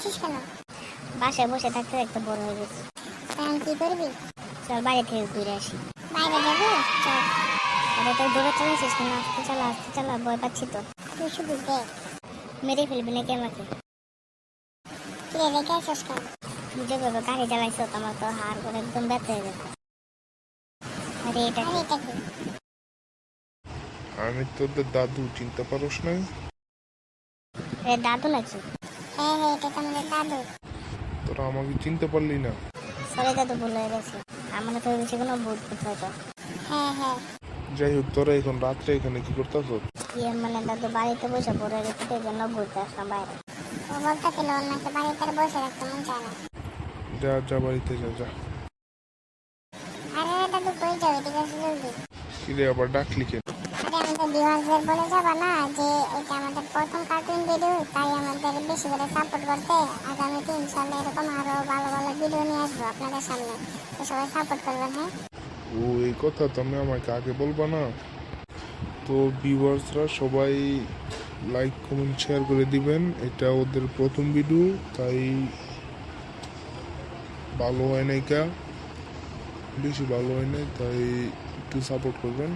করছিস কেন? বাসায় বসে থাকতে থাকতে বড় হয়ে গেছি। এখন কি করবি? চল বাইরে থেকে ঘুরে আসি। বাইরে যাবি? চল। আরে তুই দৌড়ে চালাইছিস কেন? আস্তে চালা, ভয় পাচ্ছি তো। তুই শুধু দেখ। মেরে ফেলবি নাকি আমাকে? কিরে রেখে আসিস কেন? যেভাবে গাড়ি চালাইছো আমার তো হাড় করে একদম ব্যথা হয়ে গেছে। আরে এটা আরে এটা কি? আমি তোদের দাদু, চিনতে পারোস না? দাদু নাকি? হ্যাঁ হ্যাঁ, এটা তো আমাদের দাদু। তোরা আমাকে চিনতে পারলি না? সরি দাদু, ভুল হয়ে গেছে। আমার তো বেশি কোনো ভূত হয়তো। হ্যাঁ হ্যাঁ। যাই হোক, তোরা এখন রাত্রে এখানে কি করতেছ? মানে দাদু বাড়িতে বসে পড়ে গেছে, এই জন্য ঘুরতে আসলাম বাইরে। ও বলতেছিল ওর নাকি বাড়িতে আর বসে রাখতে মন চায় না। যা যা, বাড়িতে যা যা। আরে দাদু কই যাবে? ঠিক আছে জলদি। কিরে আবার ডাকলি কেন? আরে আমাদের ভিউয়ার্সদের বলে যাবা না যে এটা আমাদের প্রথম কার্টুন ভিডিও, তাই আমাদের বেশি করে সাপোর্ট করতে। আগামীতে ইনশাআল্লাহ এরকম আরো ভালো ভালো ভিডিও নিয়ে আসবো আপনাদের সামনে, তো সবাই সাপোর্ট করবেন। হ্যাঁ ও, এই কথা তুমি আমাকে আগে বলবা না? তো ভিউয়ার্সরা সবাই লাইক কমেন্ট শেয়ার করে দিবেন। এটা ওদের প্রথম ভিডিও, তাই ভালো হয় নাই, বেশি ভালো হয় নাই, তাই একটু সাপোর্ট করবেন।